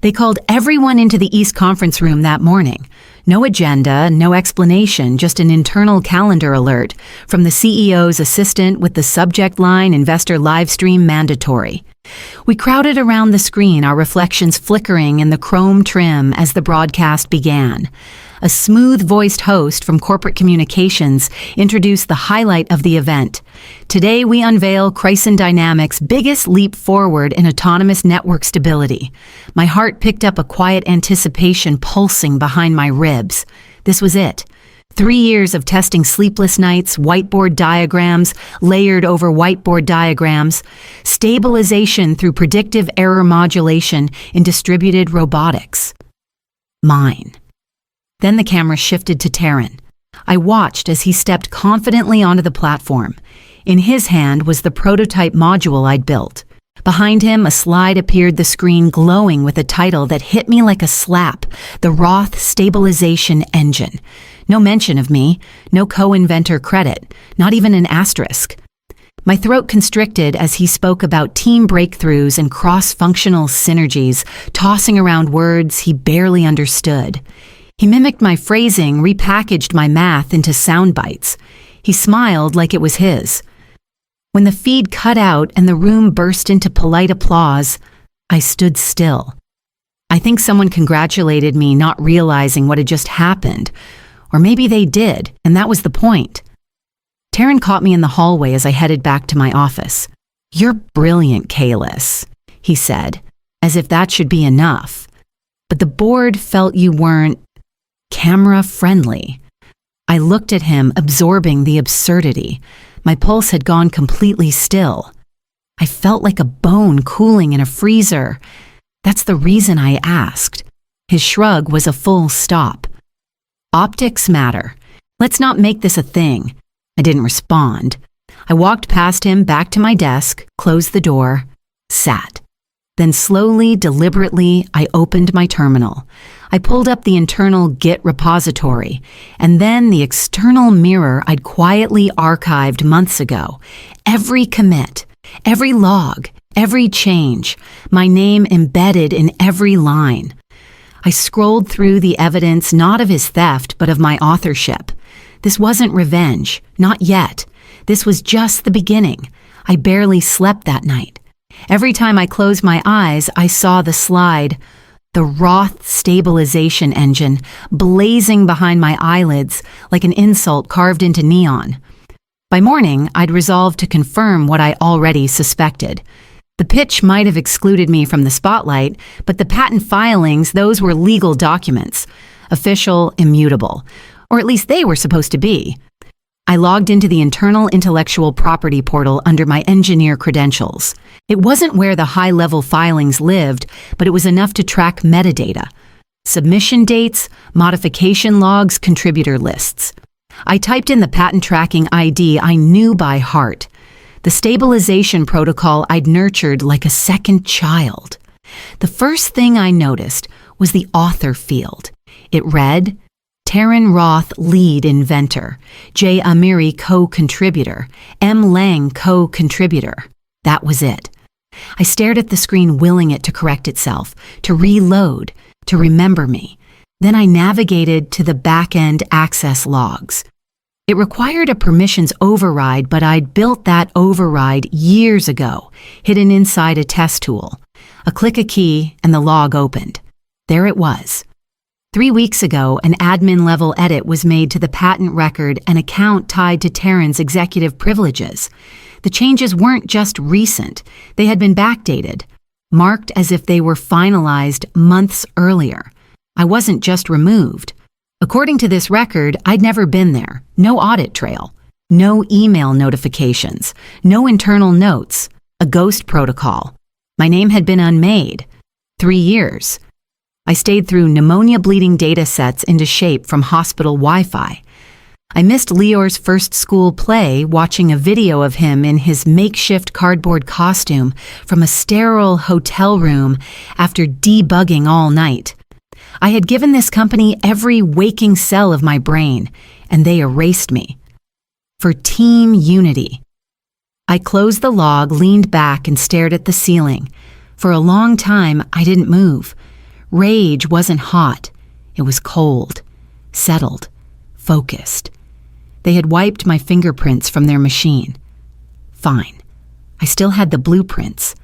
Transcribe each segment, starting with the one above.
They called everyone into the East Conference room that morning. No agenda, no explanation, just an internal calendar alert from the CEO's assistant with the subject line "Investor Livestream Mandatory." We crowded around the screen, our reflections flickering in the chrome trim as the broadcast began. A smooth-voiced host from corporate communications introduced the highlight of the event. Today we unveil Chryson Dynamics' biggest leap forward in autonomous network stability. My heart picked up a quiet anticipation pulsing behind my ribs. This was it. 3 years of testing sleepless nights, whiteboard diagrams, layered over whiteboard diagrams, stabilization through predictive error modulation in distributed robotics. Mine. Then the camera shifted to Taryn. I watched as he stepped confidently onto the platform. In his hand was the prototype module I'd built. Behind him, a slide appeared, the screen glowing with a title that hit me like a slap: the Roth Stabilization Engine. No mention of me, no co-inventor credit, not even an asterisk. My throat constricted as he spoke about team breakthroughs and cross-functional synergies, tossing around words he barely understood. He mimicked my phrasing, repackaged my math into sound bites. He smiled like it was his. When the feed cut out and the room burst into polite applause, I stood still. I think someone congratulated me, not realizing what had just happened. Or maybe they did, and that was the point. Taryn caught me in the hallway as I headed back to my office. "You're brilliant, Kalis," he said, as if that should be enough. "But the board felt you weren't camera-friendly." I looked at him, absorbing the absurdity. My pulse had gone completely still. I felt like a bone cooling in a freezer. "That's the reason I asked." His shrug was a full stop. "Optics matter. Let's not make this a thing." I didn't respond. I walked past him back to my desk, closed the door, sat. Then slowly, deliberately, I opened my terminal. I pulled up the internal Git repository, and then the external mirror I'd quietly archived months ago. Every commit, every log, every change, my name embedded in every line. I scrolled through the evidence not of his theft, but of my authorship. This wasn't revenge, not yet. This was just the beginning. I barely slept that night. Every time I closed my eyes, I saw the slide, the Roth Stabilization Engine, blazing behind my eyelids like an insult carved into neon. By morning, I'd resolved to confirm what I already suspected. The pitch might have excluded me from the spotlight, but the patent filings, those were legal documents. Official, immutable. Or at least they were supposed to be. I logged into the internal intellectual property portal under my engineer credentials. It wasn't where the high-level filings lived, but it was enough to track metadata. Submission dates, modification logs, contributor lists. I typed in the patent tracking ID I knew by heart. The stabilization protocol I'd nurtured like a second child. The first thing I noticed was the author field. It read, Taryn Roth, lead inventor. J. Amiri, co-contributor. M. Lang, co-contributor. That was it. I stared at the screen, willing it to correct itself, to reload, to remember me. Then I navigated to the back-end access logs. It required a permissions override, but I'd built that override years ago, hidden inside a test tool. A click a key, and the log opened. There it was. 3 weeks ago, an admin-level edit was made to the patent record, an account tied to Taryn's executive privileges. The changes weren't just recent. They had been backdated, marked as if they were finalized months earlier. I wasn't just removed. According to this record, I'd never been there. No audit trail. No email notifications. No internal notes. A ghost protocol. My name had been unmade. 3 years. I stayed through pneumonia-bleeding data sets into shape from hospital Wi-Fi. I missed Lior's first school play, watching a video of him in his makeshift cardboard costume from a sterile hotel room after debugging all night. I had given this company every waking cell of my brain, and they erased me. For team unity. I closed the log, leaned back, and stared at the ceiling. For a long time, I didn't move. Rage wasn't hot. It was cold, settled, focused. They had wiped my fingerprints from their machine. Fine. I still had the blueprints.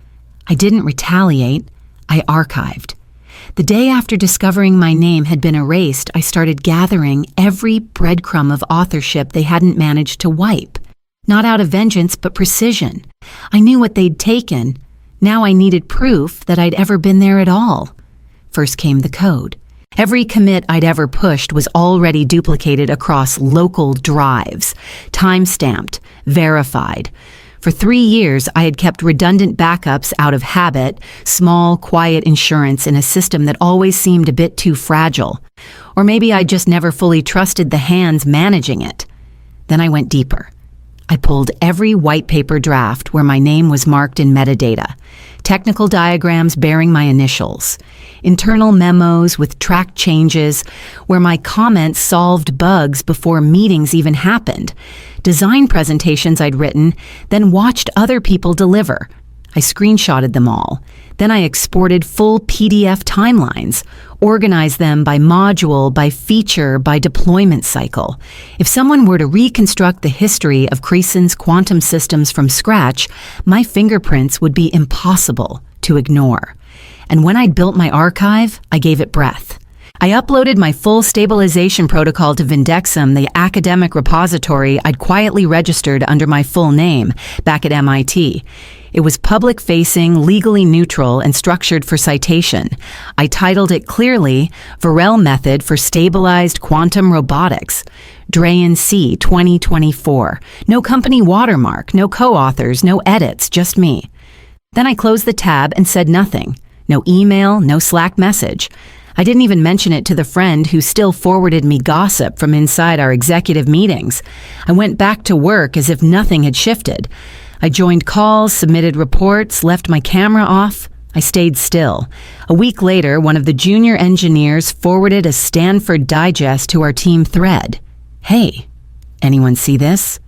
I didn't retaliate. I archived. The day after discovering my name had been erased, I started gathering every breadcrumb of authorship they hadn't managed to wipe. Not out of vengeance, but precision. I knew what they'd taken. Now I needed proof that I'd ever been there at all. First came the code. Every commit I'd ever pushed was already duplicated across local drives, time-stamped, verified. For 3 years, I had kept redundant backups out of habit, small, quiet insurance in a system that always seemed a bit too fragile. Or maybe I just never fully trusted the hands managing it. Then I went deeper. I pulled every white paper draft where my name was marked in metadata, technical diagrams bearing my initials, internal memos with track changes where my comments solved bugs before meetings even happened, design presentations I'd written, then watched other people deliver. I screenshotted them all. Then I exported full PDF timelines, organized them by module, by feature, by deployment cycle. If someone were to reconstruct the history of Creason's quantum systems from scratch, my fingerprints would be impossible to ignore. And when I'd built my archive, I gave it breath. I uploaded my full stabilization protocol to Vindexum, the academic repository I'd quietly registered under my full name back at MIT. It was public-facing, legally neutral, and structured for citation. I titled it clearly, Varel Method for Stabilized Quantum Robotics, Drayan C. 2024. No company watermark, no co-authors, no edits, just me. Then I closed the tab and said nothing. No email, no Slack message. I didn't even mention it to the friend who still forwarded me gossip from inside our executive meetings. I went back to work as if nothing had shifted. I joined calls, submitted reports, left my camera off. I stayed still. A week later, one of the junior engineers forwarded a Stanford digest to our team thread. Hey, anyone see this?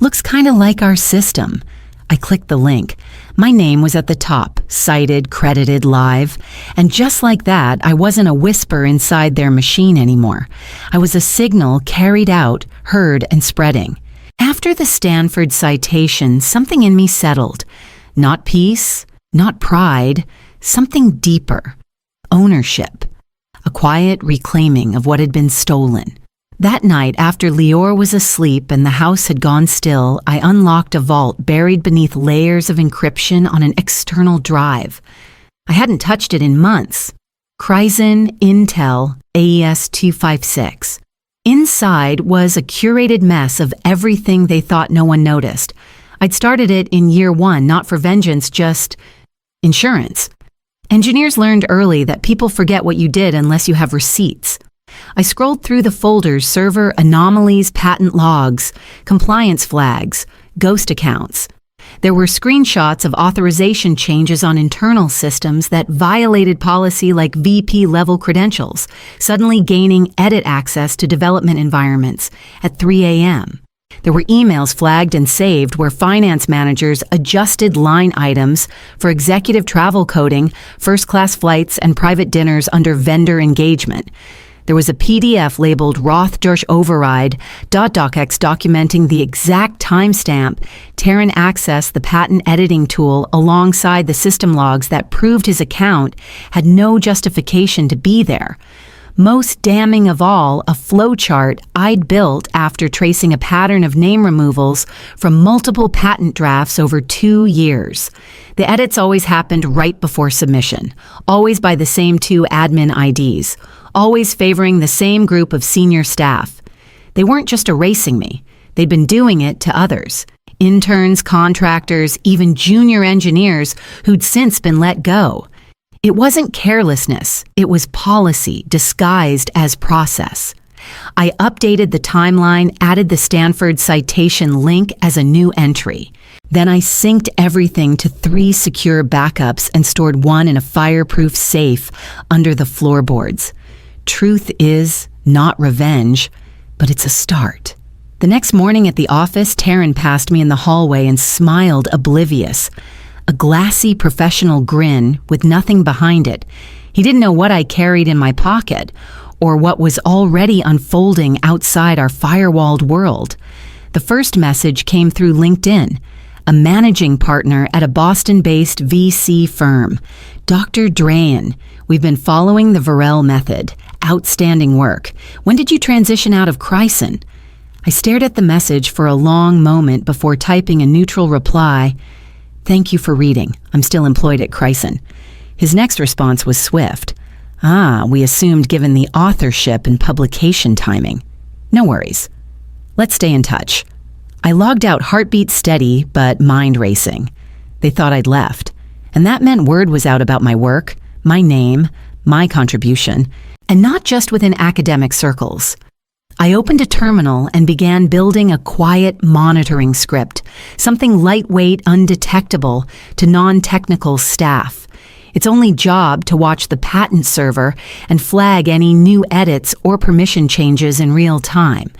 Looks kind of like our system. I clicked the link. My name was at the top, cited, credited, live. And just like that, I wasn't a whisper inside their machine anymore. I was a signal carried out, heard, and spreading. After the Stanford citation, something in me settled. Not peace, not pride, something deeper. Ownership. A quiet reclaiming of what had been stolen. That night, after Lior was asleep and the house had gone still, I unlocked a vault buried beneath layers of encryption on an external drive. I hadn't touched it in months. Kryzen Intel AES 256. Inside was a curated mess of everything they thought no one noticed. I'd started it in year 1, not for vengeance, just insurance. Engineers learned early that people forget what you did unless you have receipts. I scrolled through the folders, server anomalies, patent logs, compliance flags, ghost accounts. There were screenshots of authorization changes on internal systems that violated policy like VP-level credentials, suddenly gaining edit access to development environments at 3 a.m. There were emails flagged and saved where finance managers adjusted line items for executive travel coding, first-class flights, and private dinners under vendor engagement. There was a PDF labeled Roth-Dorsch Override, .docx documenting the exact timestamp Taryn accessed the patent editing tool alongside the system logs that proved his account had no justification to be there. Most damning of all, a flowchart I'd built after tracing a pattern of name removals from multiple patent drafts over 2 years. The edits always happened right before submission, always by the same 2 admin IDs, always favoring the same group of senior staff. They weren't just erasing me. They'd been doing it to others. Interns, contractors, even junior engineers who'd since been let go. It wasn't carelessness, it was policy disguised as process. I updated the timeline, added the Stanford citation link as a new entry. Then I synced everything to 3 secure backups and stored one in a fireproof safe under the floorboards. Truth is not revenge, but it's a start. The next morning at the office, Taryn passed me in the hallway and smiled oblivious. A glassy professional grin with nothing behind it. He didn't know what I carried in my pocket or what was already unfolding outside our firewalled world. The first message came through LinkedIn. A managing partner at a Boston-based VC firm. Dr. Drain, we've been following the Varel method. Outstanding work. When did you transition out of Chryson? I stared at the message for a long moment before typing a neutral reply. Thank you for reading. I'm still employed at Chryson. His next response was swift. We assumed given the authorship and publication timing. No worries. Let's stay in touch. I logged out, heartbeat steady, but mind racing. They thought I'd left. And that meant word was out about my work, my name, my contribution, and not just within academic circles. I opened a terminal and began building a quiet monitoring script, something lightweight, undetectable to non-technical staff. Its only job to watch the patent server and flag any new edits or permission changes in real time.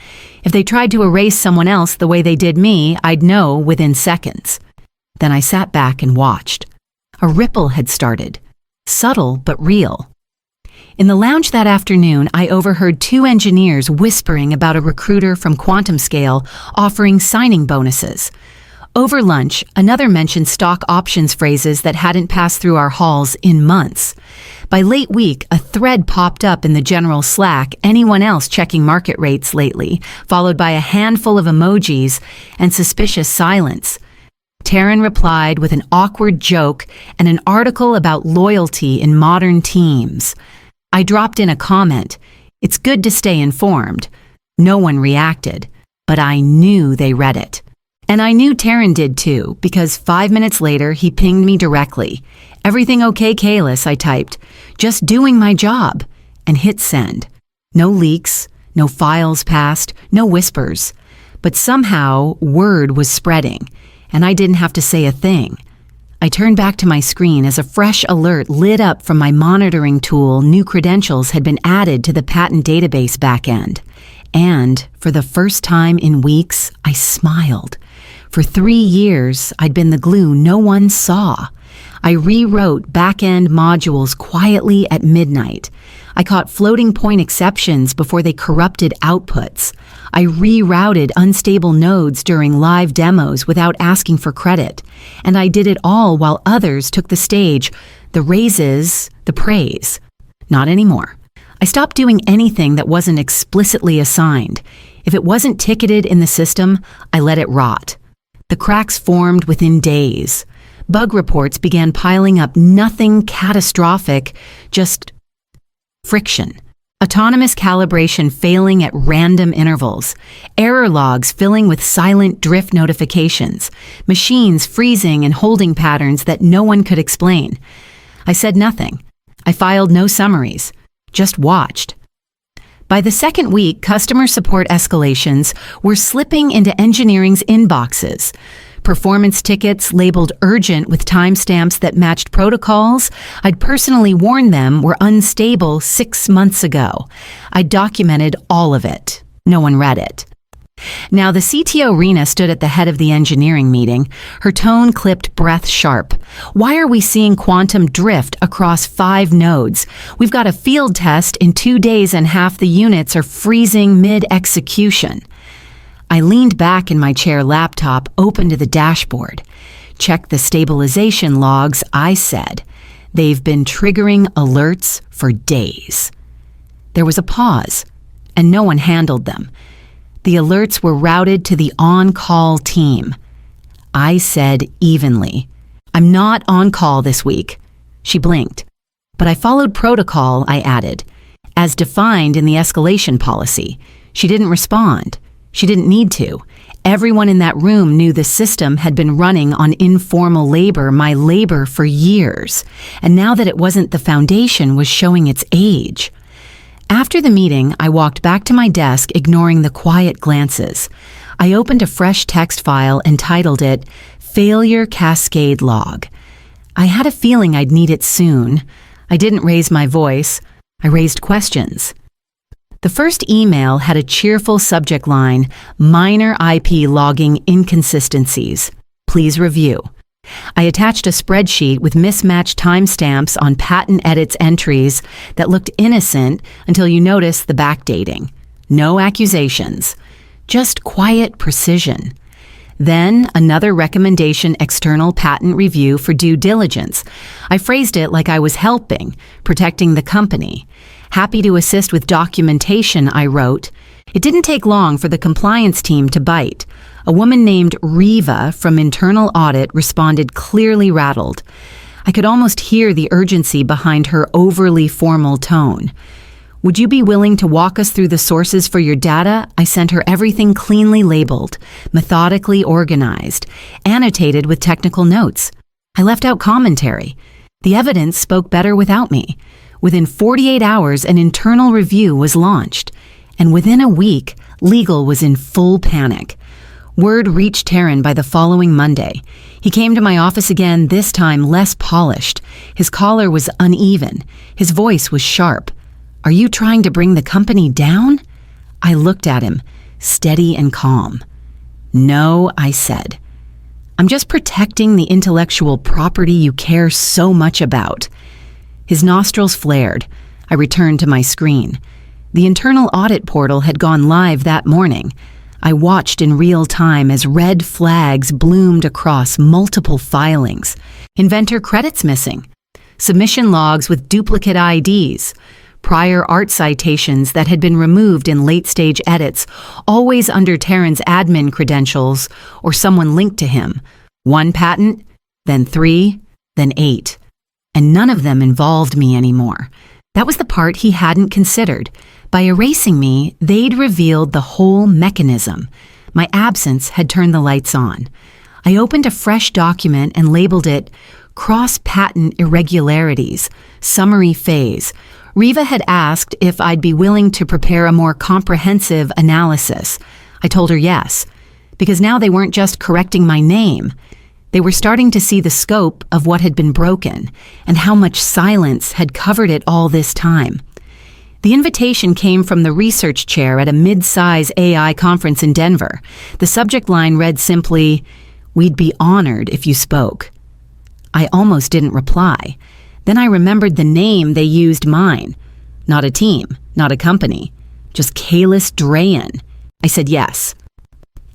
If they tried to erase someone else the way they did me, I'd know within seconds. Then I sat back and watched. A ripple had started, subtle but real. In the lounge that afternoon, I overheard two engineers whispering about a recruiter from QuantumScale offering signing bonuses. Over lunch, another mentioned stock options phrases that hadn't passed through our halls in months. By late week, a thread popped up in the general Slack, anyone else checking market rates lately, followed by a handful of emojis and suspicious silence. Taryn replied with an awkward joke and an article about loyalty in modern teams. I dropped in a comment. It's good to stay informed. No one reacted, but I knew they read it. And I knew Taryn did too, because 5 minutes later, he pinged me directly. Everything okay, Kalis, I typed. Just doing my job. And hit send. No leaks, no files passed, no whispers. But somehow, word was spreading, and I didn't have to say a thing. I turned back to my screen as a fresh alert lit up from my monitoring tool. New credentials had been added to the patent database backend. And, for the first time in weeks, I smiled. For 3 years, I'd been the glue no one saw. I rewrote back-end modules quietly at midnight. I caught floating point exceptions before they corrupted outputs. I rerouted unstable nodes during live demos without asking for credit. And I did it all while others took the stage, the raises, the praise. Not anymore. I stopped doing anything that wasn't explicitly assigned. If it wasn't ticketed in the system, I let it rot. The cracks formed within days. Bug reports began piling up, nothing catastrophic, just friction. Autonomous calibration failing at random intervals. Error logs filling with silent drift notifications. Machines freezing and holding patterns that no one could explain. I said nothing. I filed no summaries. Just watched. By the second week, customer support escalations were slipping into engineering's inboxes. Performance tickets labeled urgent with timestamps that matched protocols I'd personally warned them were unstable 6 months ago. I documented all of it. No one read it. Now, the CTO Rena stood at the head of the engineering meeting, her tone clipped breath sharp. Why are we seeing quantum drift across 5 nodes? We've got a field test in 2 days and half the units are freezing mid-execution. I leaned back in my chair, laptop open to the dashboard. Check the stabilization logs, I said. They've been triggering alerts for days. There was a pause, and no one handled them. The alerts were routed to the on-call team. I said evenly, I'm not on call this week. She blinked. But I followed protocol, I added, as defined in the escalation policy. She didn't respond. She didn't need to. Everyone in that room knew the system had been running on informal labor, my labor, for years. And now that it wasn't, the foundation was showing its age. After the meeting, I walked back to my desk, ignoring the quiet glances. I opened a fresh text file and titled it, Failure Cascade Log. I had a feeling I'd need it soon. I didn't raise my voice. I raised questions. The first email had a cheerful subject line, Minor IP Logging Inconsistencies. Please review. I attached a spreadsheet with mismatched timestamps on patent edits entries that looked innocent until you noticed the backdating. No accusations, just quiet precision. Then another recommendation external patent review for due diligence. I phrased it like I was helping, protecting the company. Happy to assist with documentation, I wrote. It didn't take long for the compliance team to bite. A woman named Riva from internal audit responded clearly rattled. I could almost hear the urgency behind her overly formal tone. Would you be willing to walk us through the sources for your data? I sent her everything cleanly labeled, methodically organized, annotated with technical notes. I left out commentary. The evidence spoke better without me. Within 48 hours, an internal review was launched. And within a week, legal was in full panic. Word reached Taryn by the following Monday. He came to my office again, this time less polished. His collar was uneven. His voice was sharp. Are you trying to bring the company down? I looked at him, steady and calm. No, I said. I'm just protecting the intellectual property you care so much about. His nostrils flared. I returned to my screen. The internal audit portal had gone live that morning. I watched in real time as red flags bloomed across multiple filings. Inventor credits missing. Submission logs with duplicate IDs. Prior art citations that had been removed in late-stage edits, always under Taryn's admin credentials or someone linked to him. 1 patent, then 3, then 8. And none of them involved me anymore. That was the part he hadn't considered. By erasing me, they'd revealed the whole mechanism. My absence had turned the lights on. I opened a fresh document and labeled it Cross-Patent Irregularities, Summary Phase. Riva had asked if I'd be willing to prepare a more comprehensive analysis. I told her yes, because now they weren't just correcting my name. They were starting to see the scope of what had been broken and how much silence had covered it all this time. The invitation came from the research chair at a mid-size AI conference in Denver. The subject line read simply, "We'd be honored if you spoke." I almost didn't reply. Then I remembered the name they used mine. Not a team, not a company, just Kalis Drayan. I said yes.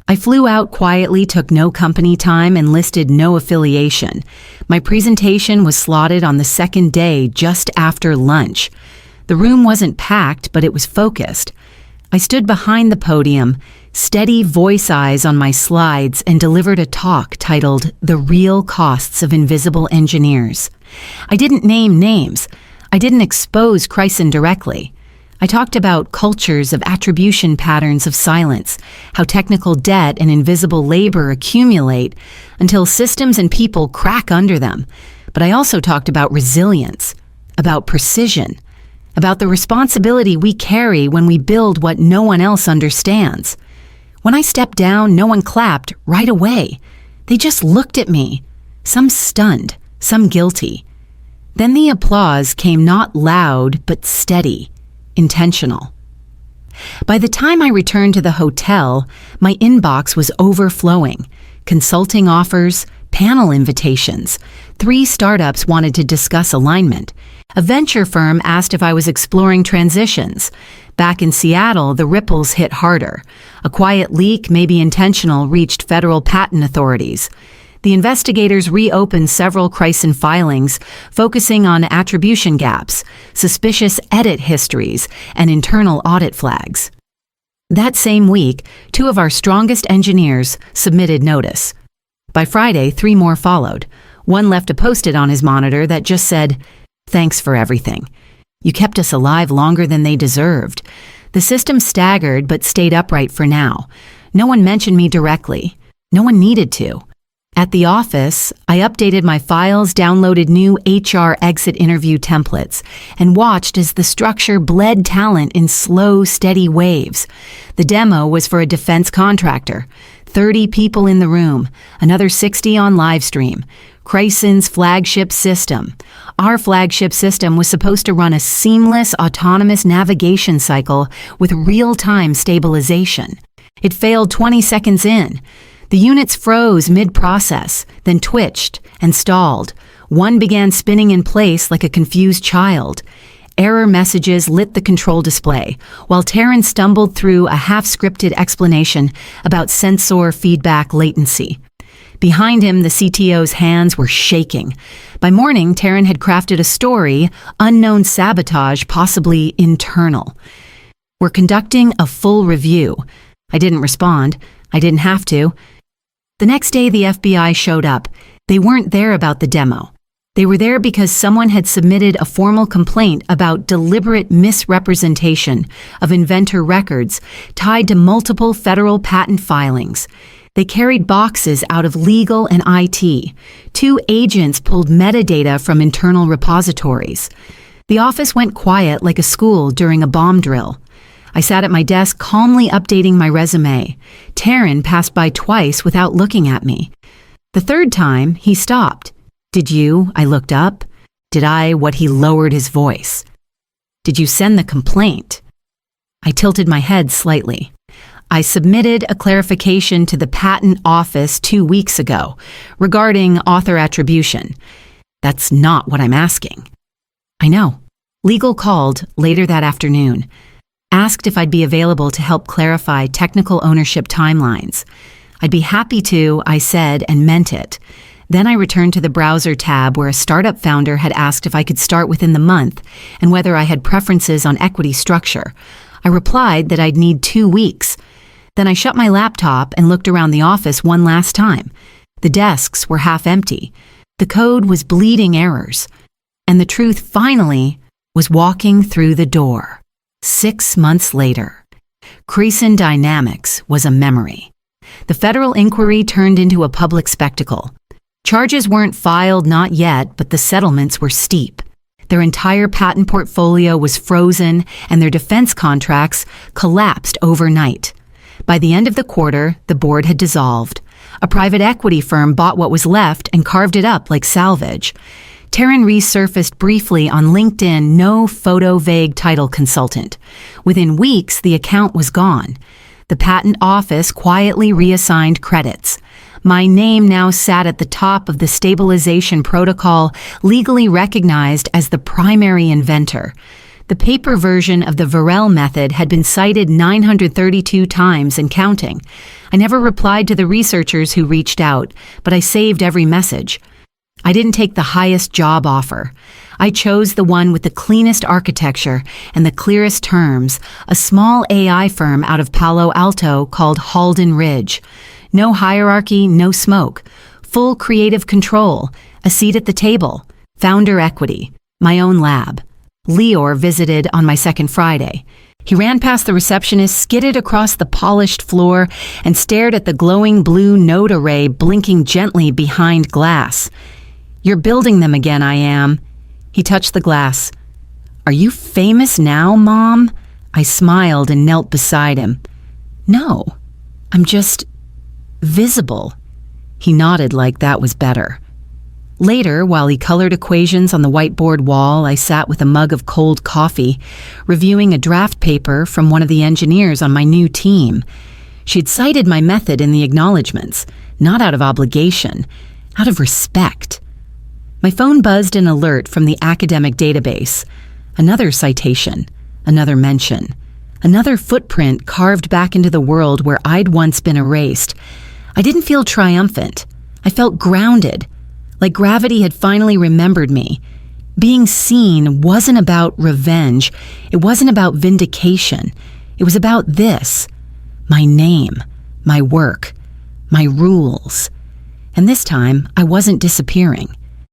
I flew out quietly, took no company time, and listed no affiliation. My presentation was slotted on the second day, just after lunch. The room wasn't packed, but it was focused. I stood behind the podium, steady voice eyes on my slides, and delivered a talk titled The Real Costs of Invisible Engineers. I didn't name names. I didn't expose Chryson directly. I talked about cultures of attribution patterns of silence, how technical debt and invisible labor accumulate until systems and people crack under them. But I also talked about resilience, about precision, about the responsibility we carry when we build what no one else understands. When I stepped down, no one clapped right away. They just looked at me, some stunned, some guilty. Then the applause came not loud, but steady, intentional. By the time I returned to the hotel, my inbox was overflowing. Consulting offers, panel invitations. 3 startups wanted to discuss alignment. A venture firm asked if I was exploring transitions. Back in Seattle, the ripples hit harder. A quiet leak, maybe intentional, reached federal patent authorities. The investigators reopened several Chryson filings, focusing on attribution gaps, suspicious edit histories, and internal audit flags. That same week, 2 of our strongest engineers submitted notice. By Friday, 3 more followed. One left a post-it on his monitor that just said, "Thanks for everything. You kept us alive longer than they deserved." The system staggered but stayed upright for now. No one mentioned me directly. No one needed to. At the office, I updated my files, downloaded new HR exit interview templates, and watched as the structure bled talent in slow, steady waves. The demo was for a defense contractor. 30 people in the room, another 60 on live stream. Chryson's flagship system. Our flagship system was supposed to run a seamless, autonomous navigation cycle with real-time stabilization. It failed 20 seconds in. The units froze mid-process, then twitched and stalled. One began spinning in place like a confused child. Error messages lit the control display, while Taryn stumbled through a half-scripted explanation about sensor feedback latency. Behind him, the CTO's hands were shaking. By morning, Taryn had crafted a story, unknown sabotage, possibly internal. "We're conducting a full review." I didn't respond. I didn't have to. The next day, the FBI showed up. They weren't there about the demo. They were there because someone had submitted a formal complaint about deliberate misrepresentation of inventor records tied to multiple federal patent filings. They carried boxes out of legal and IT. 2 agents pulled metadata from internal repositories. The office went quiet like a school during a bomb drill. I sat at my desk calmly updating my resume. Taryn passed by twice without looking at me. The third time, he stopped. "Did you?" I looked up. "Did I?" What he lowered his voice. "Did you send the complaint?" I tilted my head slightly. "I submitted a clarification to the patent office 2 weeks ago regarding author attribution." "That's not what I'm asking." "I know." Legal called later that afternoon. Asked if I'd be available to help clarify technical ownership timelines. I'd be happy to, I said, and meant it. Then I returned to the browser tab where a startup founder had asked if I could start within the month and whether I had preferences on equity structure. I replied that I'd need 2 weeks. Then I shut my laptop and looked around the office one last time. The desks were half empty. The code was bleeding errors. And the truth finally was walking through the door. 6 months later. Creason Dynamics was a memory. The federal inquiry turned into a public spectacle. Charges weren't filed, not yet, but the settlements were steep. Their entire patent portfolio was frozen, and their defense contracts collapsed overnight. By the end of the quarter, the board had dissolved. A private equity firm bought what was left and carved it up like salvage. Taryn resurfaced briefly on LinkedIn, no photo vague title consultant. Within weeks, the account was gone. The patent office quietly reassigned credits. My name now sat at the top of the stabilization protocol, legally recognized as the primary inventor. The paper version of the Varel method had been cited 932 times and counting. I never replied to the researchers who reached out, but I saved every message. I didn't take the highest job offer. I chose the one with the cleanest architecture and the clearest terms, a small AI firm out of Palo Alto called Halden Ridge. No hierarchy, no smoke. Full creative control, a seat at the table, founder equity, my own lab. Lior visited on my second Friday. He ran past the receptionist, skidded across the polished floor, and stared at the glowing blue node array blinking gently behind glass. "You're building them again, I am." He touched the glass. "Are you famous now, Mom?" I smiled and knelt beside him. "No, I'm just visible." He nodded like that was better. Later, while he colored equations on the whiteboard wall, I sat with a mug of cold coffee, reviewing a draft paper from one of the engineers on my new team. She'd cited my method in the acknowledgments, not out of obligation, out of respect. My phone buzzed an alert from the academic database. Another citation, another mention, another footprint carved back into the world where I'd once been erased. I didn't feel triumphant. I felt grounded, like gravity had finally remembered me. Being seen wasn't about revenge. It wasn't about vindication. It was about this: my name, my work, my rules. And this time, I wasn't disappearing.